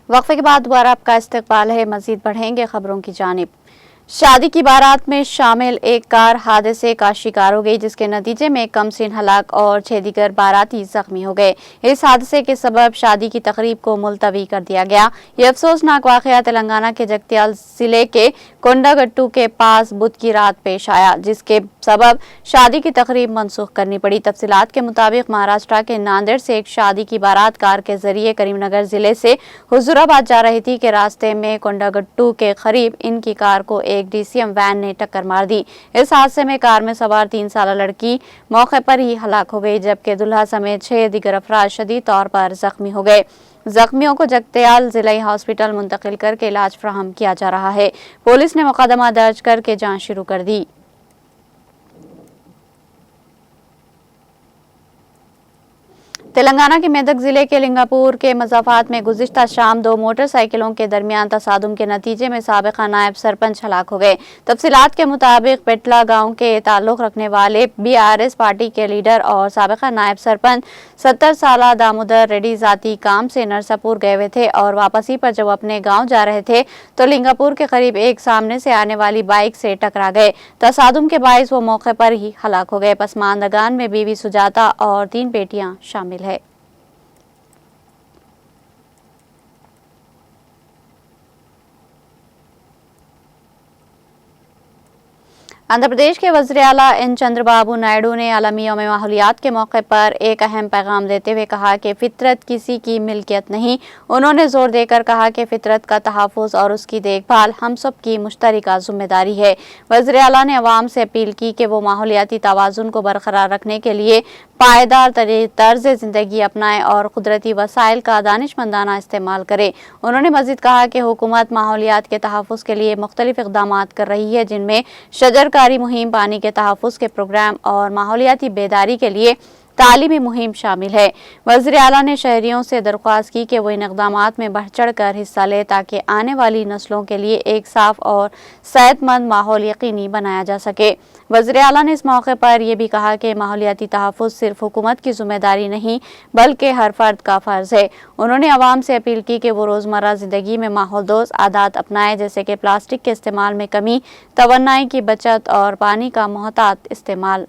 वक्फे के बाद दोबारा आपका इस्तकबाल है। मजीद बढ़ेंगे खबरों की जानिब। शादी की बारात में शामिल एक कार हादसे का शिकार हो गई, जिसके नतीजे में कमसिन हलाक और 6 दीगर बाराती जख्मी हो गए। इस हादसे के सबब शादी की तकरीब को मुलतवी कर दिया गया। यह अफसोसनाक वाकया तेलंगाना के जगत्याल जिले के कोंडागट्टू के पास बुध की रात पेश आया, जिसके सबब शादी की तकरीब मनसूख करनी पड़ी। तफसीलात के मुताबिक महाराष्ट्र के नांदेड़ से एक शादी की बारात कार के जरिए करीमनगर जिले से हुजूराबाद जा रही थी कि रास्ते में कोंडागट्टू के करीब इनकी कार को एक डीसीएम वैन ने टक्कर मार दी। इस हादसे में कार में सवार 3 साल लड़की मौके पर ही हलाक हो गई, जबकि दुल्हा समेत 6 दीगर अफराद शदीद तौर पर जख्मी हो गए। जख्मियों को जगत्याल जिला हॉस्पिटल मुंतकिल करके इलाज फराहम किया जा रहा है। पुलिस ने मुकदमा दर्ज करके जांच शुरू कर दी। तेलंगाना के मेदक जिले के लिंगापुर के मजाफात में गुज़िश्ता शाम 2 मोटरसाइकिलों के दरमियान तसादुम के नतीजे में साबिका नायब सरपंच हलाक हो गए। तफसीलात के मुताबिक पेटला गांव के ताल्लुक रखने वाले बीआरएस पार्टी के लीडर और साबिका नायब सरपंच 70 साला दामोदर रेड्डी जाती काम से नरसापुर गए हुए थे और वापसी पर जब अपने गाँव जा रहे थे तो लिंगापुर के करीब एक सामने से आने वाली बाइक से टकरा गए। तसादुम के बाइस वो मौके पर ही हलाक हो गए। पसमानदगान में बीवी सुजाता और 3 बेटियां शामिल है। आंध्र प्रदेश के वज़ीर आला एन चंद्रबाबू नायडू ने आलमी यौम माहौलियात के मौके पर एक अहम पैगाम देते हुए कहा कि फितरत किसी की मिल्कियत नहीं। उन्होंने जोर देकर कहा कि फितरत का तहफ़्फ़ुज़ और उसकी देखभाल हम सब की मुश्तरका जिम्मेदारी है। वज़ीर आला ने अवाम से अपील की कि वो माहौलियाती तवाज़ुन को बरकरार रखने के लिए पायदार तर्ज ज़िंदगी अपनाएं और कुदरती वसाइल का दानिशमंदाना इस्तेमाल करें। उन्होंने मज़ीद कहा कि हुकूमत माहौलियात के तहफ़्फ़ुज़ के लिए मुख्तलिफ इक़दामात कर रही है, जिनमें शजरकारी मुहिम, पानी के तहफ़्फ़ुज़ के प्रोग्राम और माहौलियाती बेदारी के लिए तालीमी मुहिम शामिल है। वज़ीर आला ने शहरियों से दरख्वास्त की कि वो इन इक़दामात में बढ़ चढ़ कर हिस्सा ले ताकि आने वाली नस्लों के लिए एक साफ़ और सेहतमंद माहौल यकीनी बनाया जा सके। वज़ीर आला ने इस मौके पर यह भी कहा कि माहौलियाती तहफ़्फ़ुज़ सिर्फ हुकूमत की जिम्मेदारी नहीं बल्कि हर फर्द का फ़र्ज़ है। उन्होंने अवाम से अपील की कि वो रोज़मर्रा ज़िंदगी में माहौल दोस्त आदात अपनाएं, जैसे कि प्लास्टिक के इस्तेमाल में कमी, तवन्नाई की बचत और पानी का मोहतात इस्तेमाल।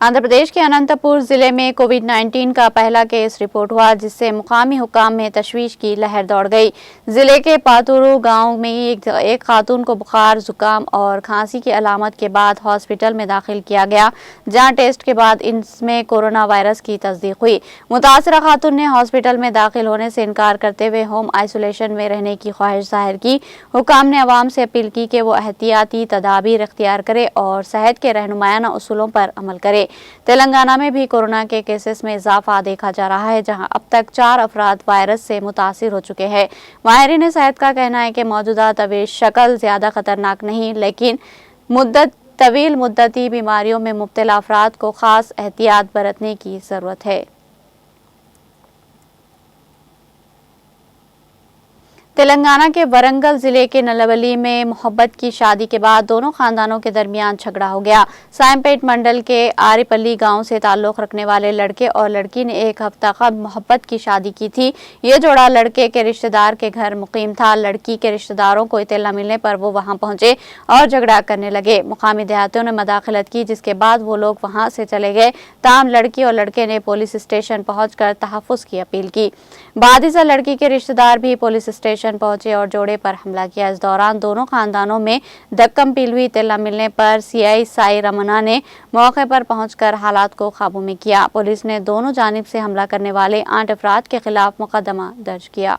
आंध्र प्रदेश के अनंतपुर जिले में कोविड-19 का पहला केस रिपोर्ट हुआ, जिससे मुकामी हुकाम में तशवीश की लहर दौड़ गई। जिले के पातुरु गांव में एक खातून को बुखार, जुकाम और खांसी की अलामत के बाद हॉस्पिटल में दाखिल किया गया, जहां टेस्ट के बाद इसमें कोरोना वायरस की तस्दीक हुई। मुतासरा खातून ने हॉस्पिटल में दाखिल होने से इनकार करते हुए होम आइसोलेशन में रहने की ख्वाहिश जाहिर की। हुकाम ने अवाम से अपील की कि वो एहतियाती तदाबीर इख्तियार करे और सेहत के रहनुमायाना उसूलों पर अमल करे। तेलंगाना में भी कोरोना के केसेस में इजाफा देखा जा रहा है, जहां अब तक 4 अफराद वायरस से मुतासिर हो चुके हैं। माहिरीन सेहत का कहना है कि मौजूदा तवील शक्ल ज्यादा खतरनाक नहीं, लेकिन तवील मुद्दती बीमारियों में मुब्तला अफराद को खास एहतियात बरतने की जरूरत है। तेलंगाना के वरंगल जिले के नलवली में मोहब्बत की शादी के बाद दोनों खानदानों के दरमियान झगड़ा हो गया। सायमपेट मंडल के आरिपल्ली गांव से ताल्लुक रखने वाले लड़के और लड़की ने एक हफ्ता कबल मोहब्बत की शादी की थी। ये जोड़ा लड़के के रिश्तेदार के घर मुकीम था। लड़की के रिश्तेदारों को इत्तला मिलने पर वो वहां पहुंचे और झगड़ा करने लगे। मुकामी देहातियों ने मदाखलत की, जिसके बाद वो लोग वहां से चले गए। ताहम लड़की और लड़के ने पुलिस स्टेशन पहुंचकर तहफ़्फ़ुज़ की अपील की। बादिसा लड़की के रिश्तेदार भी पुलिस स्टेशन पहुंचे और जोड़े पर हमला किया। इस दौरान दोनों खानदानों में धक्कम पील हुई। इत्तला मिलने पर सीआई साई रमना ने मौके पर पहुंचकर हालात को काबू में किया। पुलिस ने दोनों जानिब से हमला करने वाले 8 अफराद के खिलाफ मुकदमा दर्ज किया।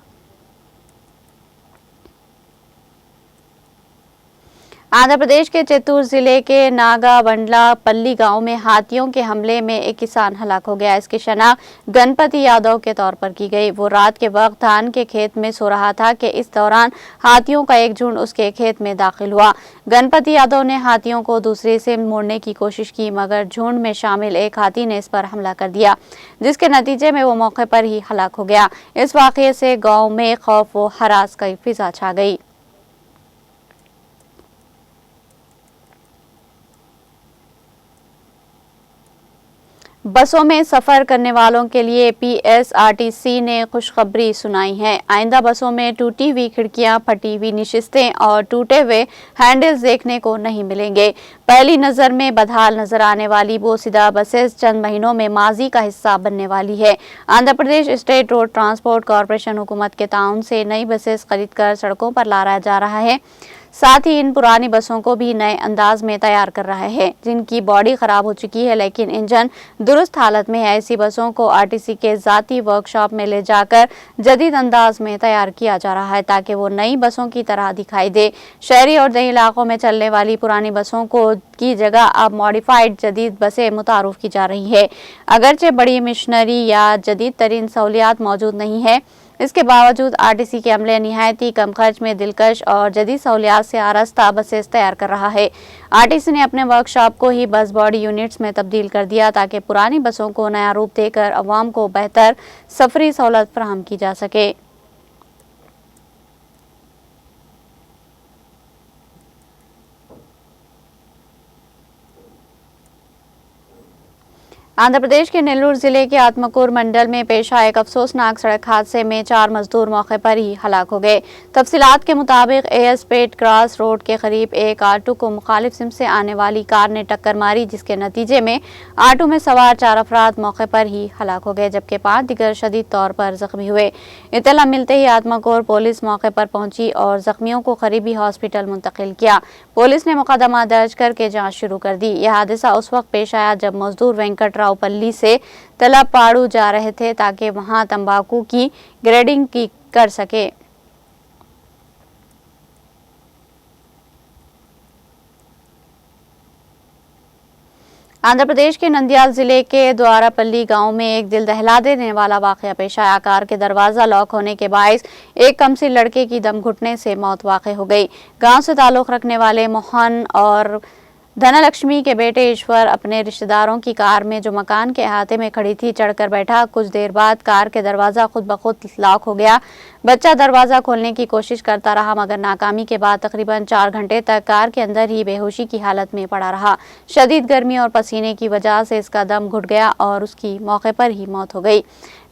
आंध्र प्रदेश के चित्तूर जिले के नागावंडला पल्ली गांव में हाथियों के हमले में एक किसान हलाक हो गया। इसकी शनाख्त गणपति यादव के तौर पर की गई। वो रात के वक्त धान के खेत में सो रहा था कि इस दौरान हाथियों का एक झुंड उसके खेत में दाखिल हुआ। गणपति यादव ने हाथियों को दूसरे से मोड़ने की कोशिश की, मगर झुंड में शामिल एक हाथी ने इस पर हमला कर दिया, जिसके नतीजे में वो मौके पर ही हलाक हो गया। इस वाकये से गाँव में खौफ व हरास की फिजा छा गई। बसों में सफर करने वालों के लिए पीएसआरटीसी ने खुशखबरी सुनाई है। आइंदा बसों में टूटी हुई खिड़कियां, फटी हुई नशिस्तें और टूटे हुए हैंडल्स देखने को नहीं मिलेंगे। पहली नजर में बदहाल नजर आने वाली बोसीदा बसेस चंद महीनों में माजी का हिस्सा बनने वाली है। Andhra Pradesh state road transport corporation हुकूमत के ताउन से नई बसेस खरीदकर सड़कों पर लाया जा रहा है। साथ ही इन पुरानी बसों को भी नए अंदाज में तैयार कर रहा है, जिनकी बॉडी खराब हो चुकी है लेकिन इंजन दुरुस्त हालत में है। ऐसी बसों को आरटीसी के जाती वर्कशॉप में ले जाकर जदीद अंदाज में तैयार किया जा रहा है ताकि वो नई बसों की तरह दिखाई दे। शहरी और देही इलाकों में चलने वाली पुरानी बसों को की जगह अब मॉडिफाइड जदीद बसें मुतारुफ की जा रही है। अगरचे बड़ी मशीनरी या जदीद तरीन सहूलियात मौजूद नहीं है, इसके बावजूद आरटीसी के अमले निहायत ही कम खर्च में दिलकश और जदीद सहूलियात से आरास्ता बसेस तैयार कर रहा है। आरटीसी ने अपने वर्कशॉप को ही बस बॉडी यूनिट्स में तब्दील कर दिया ताकि पुरानी बसों को नया रूप देकर अवाम को बेहतर सफरी सहूलत फराहम की जा सके। आंध्र प्रदेश के नेल्लूर जिले के आत्मकूर मंडल में पेश आए एक अफसोसनाक सड़क हादसे में 4 मजदूर मौके पर ही हलाक हो गए। तफसीलात के मुताबिक एएस पेट क्रॉस रोड के करीब एक आटो को मुखालिफ सिम से आने वाली कार ने टक्कर मारी, जिसके नतीजे में आटो में सवार 4 अफराद मौके पर ही हलाक हो गए जबकि 5 दिगर शदीद तौर पर जख्मी हुए। इत्तला मिलते ही आत्मकूर पुलिस मौके पर पहुंची और जख्मियों को करीबी हॉस्पिटल मुंतकिल किया। पुलिस ने मुकदमा दर्ज करके जाँच शुरू कर दी। यह हादसा उस वक्त पेश आया जब मजदूर वेंकट पल्ली से तलापाड़ू जा रहे थे ताकि वहां तंबाकू की ग्रेडिंग की कर सके। आंध्र प्रदेश के नंदियाल जिले के द्वारापल्ली गांव में एक दिल दहला देने वाला वाकया पेश आया। कार के दरवाजा लॉक होने के बायस एक कमसिन लड़के की दम घुटने से मौत वाक़ई हो गई। गांव से ताल्लुक रखने वाले मोहन और धनलक्ष्मी के बेटे ईश्वर अपने रिश्तेदारों की कार में जो मकान के अहाते में खड़ी थी चढ़कर बैठा। कुछ देर बाद कार के दरवाजा खुद ब खुद लॉक हो गया। बच्चा दरवाजा खोलने की कोशिश करता रहा मगर नाकामी के बाद तकरीबन 4 घंटे तक कार के अंदर ही बेहोशी की हालत में पड़ा रहा। शदीद गर्मी और पसीने की वजह से इसका दम घुट गया और उसकी मौके पर ही मौत हो गई।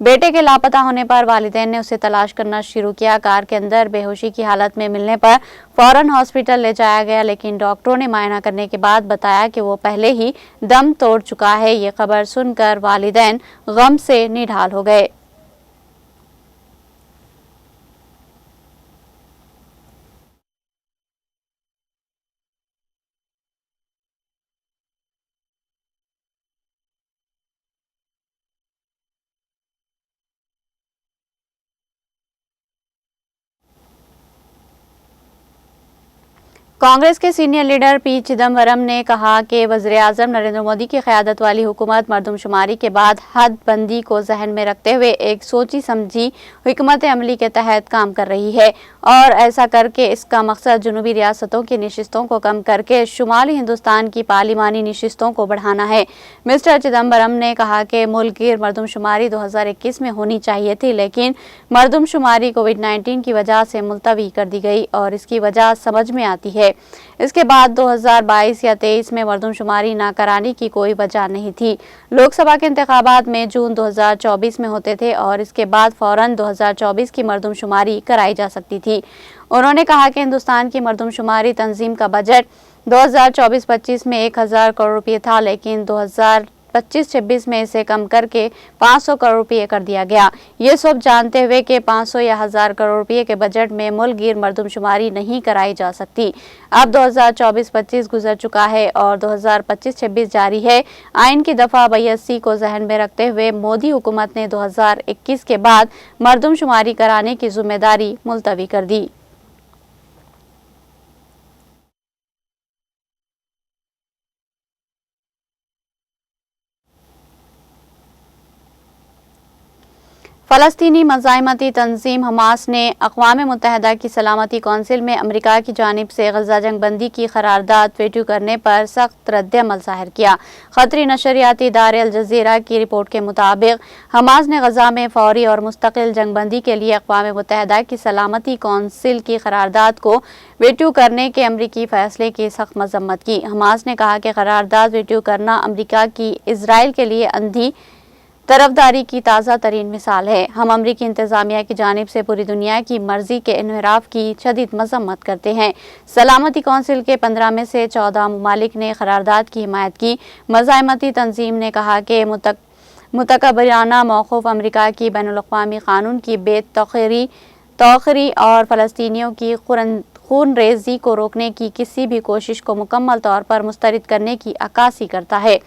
बेटे के लापता होने पर वालिदैन ने उसे तलाश करना शुरू किया। कार के अंदर बेहोशी की हालत में मिलने पर फौरन हॉस्पिटल ले जाया गया लेकिन डॉक्टरों ने मायना करने के बाद बताया कि वो पहले ही दम तोड़ चुका है। ये खबर सुनकर वालिदैन गम से निढाल हो गए। कांग्रेस के सीनियर लीडर पी चिदम्बरम ने कहा कि वज़ीर-ए-आज़म नरेंद्र मोदी की क़यादत वाली हुकूमत मरदमशुमारी के बाद हदबंदी को जहन में रखते हुए एक सोची समझी हिकमत अमली के तहत काम कर रही है और ऐसा करके इसका मकसद जनूबी रियासतों की नशिस्तों को कम करके शुमाली हिंदुस्तान की पार्लिमानी नशिस्तों को बढ़ाना है। मिस्टर चिदम्बरम ने कहा कि मुल्क गिर मरदमशुमारी 2021 में होनी चाहिए थी लेकिन मरदमशुमारी कोविड-19 की वजह से मुलतवी कर दी गई और इसकी वजह समझ में आती है। इसके बाद 2022 या 23 में मरदमशुमारी न कराने की कोई वजह नहीं थी। लोकसभा के इंतखाबात में जून 2024 में होते थे और इसके बाद फौरन 2024 की मरदमशुमारी कराई जा सकती थी। उन्होंने कहा कि हिंदुस्तान की मरदमशुमारी तंजीम का बजट 2024-25 में 1000 करोड़ रुपये था लेकिन 2025-26 में इसे कम करके 500 करोड़ रुपये कर दिया गया। ये सब जानते हुए कि 500 या 1000 करोड़ रुपये के बजट में मुल्क गिर मरदमशुमारी नहीं कराई जा सकती। अब 2024-25 गुजर चुका है और 2025-26 जारी है। आइन की दफा 82 को जहन में रखते हुए मोदी हुकूमत ने 2021 के बाद मरदमशुमारी कराने की जिम्मेदारी मुलतवी कर दी। फ़लस्तीनी मज़ाहमती तंजीम हमास ने अक़वाम मुत्तहिदा की सलामती कौंसिल में अमरीका की जानिब से गज़ा जंग बंदी की करारदाद वीटो करने पर सख्त रद्द-ए-अमल ज़ाहिर किया। ख़तरी नशरियाती इदारे अल जज़ीरा की रिपोर्ट के मुताबिक हमास ने गज़ा में फ़ौरी और मुस्तकिल जंग बंदी के लिए अक़वाम मुत्तहिदा की सलामती कौंसिल की करारदाद को वीटो करने के अमरीकी फ़ैसले की सख्त मज़म्मत की। हमास ने कहा कि करारदाद वीटो करना अमरीका की इजराइल के लिए अंधी तरफदारी की ताज़ा तरीन मिसाल है। हम अमरीकी इंतज़ामिया की जानिब से पूरी दुनिया की मर्जी के इनहराफ की शदीद मज़म्मत करते हैं। सलामती कौंसिल के 15 में से 14 ममालिक ने करारदाद की हिमायत की। मज़ाहमती तंजीम ने कहा कि मुतकब्बिराना मौक़िफ़ अमरीका की बैनुल-अक़वामी क़ानून की बेतौख़ीरी और फ़लस्तीनियों की खून रेज़ी को रोकने की किसी भी कोशिश को मुकम्मल तौर पर मुस्तरद करने की अक्कासी करता है।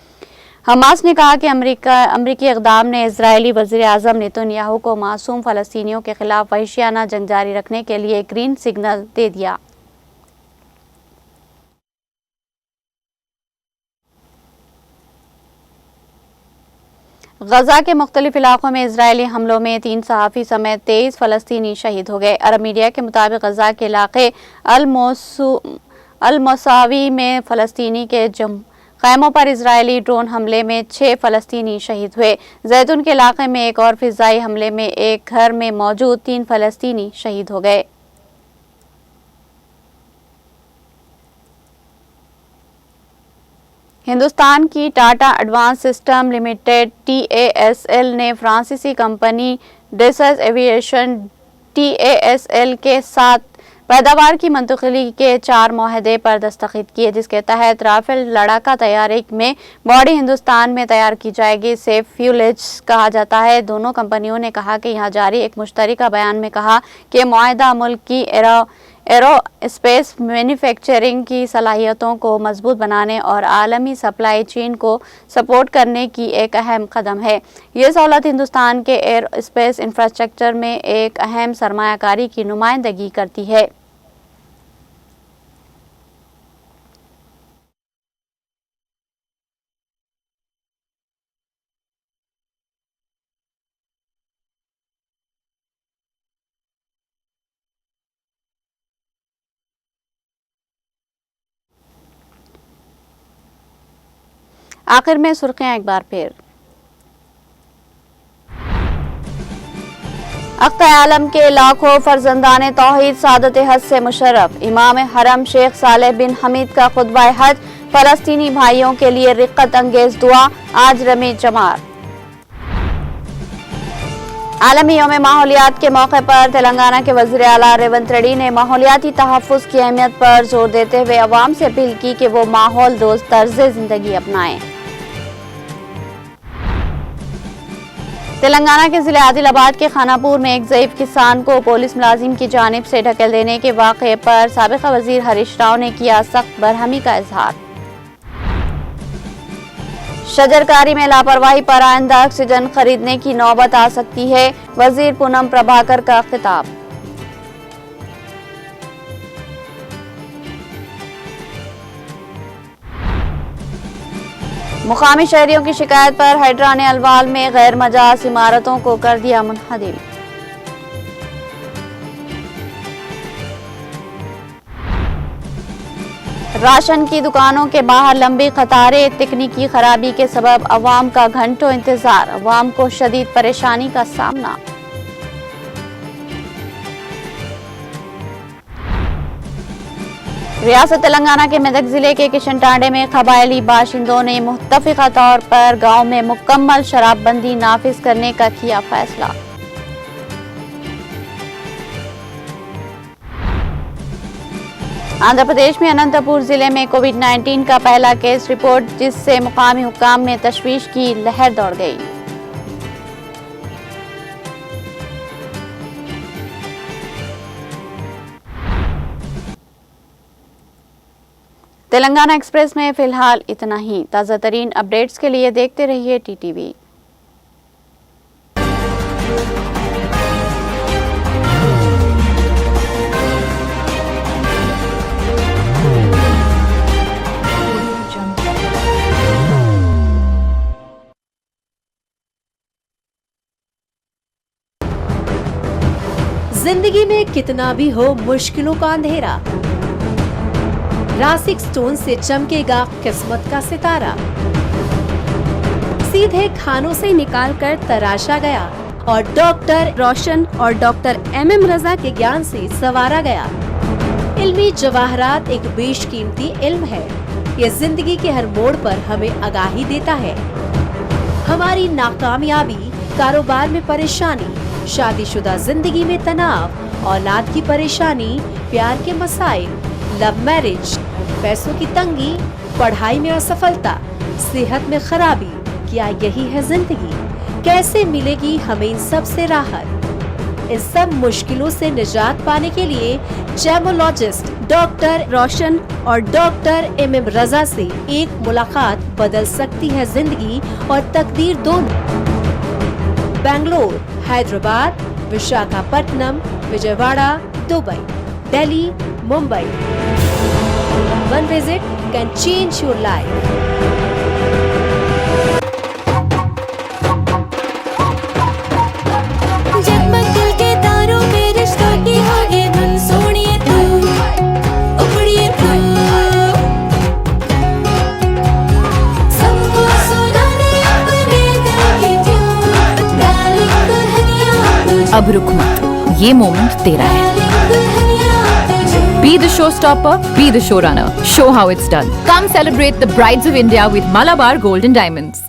हमास ने कहा कि अमरीकी इक़दाम ने इजरायली वज़ीर-ए-आज़म नेतन्याहू को मासूम फ़लस्तीनियों के खिलाफ वहशियाना जंग जारी रखने के लिए ग्रीन सिग्नल दे दिया। गजा के मुख्तलिफ इलाकों में इजरायली हमलों में 3 सहाफ़ी समेत 23 फ़लस्तीनी शहीद हो गए। अरब मीडिया के मुताबिक गजा के इलाके अल-मसावी में फ़लस्तीनी के खैमों पर इजरायली ड्रोन हमले में 6 फ़लस्तीनी शहीद हुए। जैतून के इलाके में एक और फ़िज़ाई हमले में एक घर में मौजूद 3 फ़लस्तीनी शहीद हो गए। हिंदुस्तान की Tata advance system limited TASL ने फ्रांसीसी कंपनी डेसस एविएशन TASL के साथ पैदावार की मुंतकिली के 4 मुआहदे पर दस्तखत किए, जिसके तहत राफेल लड़ाका तैयारी में बॉडी हिंदुस्तान में तैयार की जाएगी। सेफ फ्यूलेज कहा जाता है। दोनों कंपनियों ने कहा कि यहाँ जारी एक मुश्तरका बयान में कहा कि मुआहदा मुल्क की एरोस्पेस मैन्युफैक्चरिंग की सलाहियतों को मजबूत बनाने और आलमी सप्लाई चेन को सपोर्ट करने की एक अहम कदम है। ये सहूलत हिंदुस्तान के एरोस्पेस इंफ्रास्ट्रक्चर में एक अहम सरमायाकारी की नुमाइंदगी करती है। आखिर में सुर्खियां एक बार फिर। अख्तर आलम के लाखों फर्जंदाने तौहीद सादत हज से मुशर्रफ। इमाम हरम शेख सालेह बिन हमीद का खुतबा हज फलस्तीनी भाइयों के लिए रिक्कत अंगेज दुआ आज रमी जमार। आलमी यौम माहौलियात के मौके पर तेलंगाना के वज़ीर आला रेवंत रेड्डी ने माहौलियाती तहफ़्फ़ुज़ की अहमियत पर जोर देते हुए अवाम से अपील की कि वो माहौल दोस्त तर्ज़ ज़िंदगी अपनाएं। तेलंगाना के जिले आदिलाबाद के खानापुर में एक ज़ईफ़ किसान को पुलिस मुलाजिम की जानिब से ढकेल देने के वाक़े पर साबिक़ा वज़ीर हरीश राव ने किया सख्त बरहमी का इजहार। शजरकारी में लापरवाही पर आइंदा ऑक्सीजन खरीदने की नौबत आ सकती है, वज़ीर पूनम प्रभाकर का खिताब। मुकामी शहरियों की शिकायत पर हाइड्रा ने अलवाल में गैर मजाज इमारतों को कर दिया मुनहदिम। राशन की दुकानों के बाहर लंबी कतारें, तकनीकी खराबी के सबब अवाम का घंटों इंतजार, अवाम को शदीद परेशानी का सामना। रियासत तेलंगाना के मेदक जिले के किशनटांडे में कबायली बाशिंदों ने मुत्तफिका तौर पर गांव में मुकम्मल शराबबंदी नाफिज करने का किया फैसला। आंध्र प्रदेश में अनंतपुर जिले में कोविड-19 का पहला केस रिपोर्ट, जिससे मुकामी हुक्काम में तशवीश की लहर दौड़ गई। तेलंगाना एक्सप्रेस में फिलहाल इतना ही। ताज़ा तरीन अपडेट्स के लिए देखते रहिए TTV। कितना भी हो मुश्किलों का अंधेरा, रासिक स्टोन से चमकेगा किस्मत का सितारा। सीधे खानों से निकालकर तराशा गया और डॉक्टर रोशन और डॉक्टर MM रजा के ज्ञान से संवारा गया। इल्मी जवाहरात एक बेशकीमती इल्म है। ये जिंदगी के हर मोड़ पर हमें आगाही देता है। हमारी नाकामयाबी, कारोबार में परेशानी, शादीशुदा जिंदगी में तनाव, औलाद की परेशानी, प्यार के मसाइल, लव मैरिज, पैसों की तंगी, पढ़ाई में असफलता, सेहत में खराबी, क्या यही है जिंदगी? कैसे मिलेगी हमें इन सब से राहत? इस सब मुश्किलों से निजात पाने के लिए जेमोलॉजिस्ट डॉक्टर रोशन और डॉक्टर MM रजा से एक मुलाकात बदल सकती है जिंदगी और तकदीर दोनों। Bangalore, Hyderabad, Visakhapatnam, Vijayawada, Dubai, Delhi, Mumbai. One visit can change your life. अब रुक मत, ये मोमेंट तेरा है। Be the showstopper, be the showrunner. Show how it's done. Come celebrate the Brides of India with Malabar Gold and Diamonds.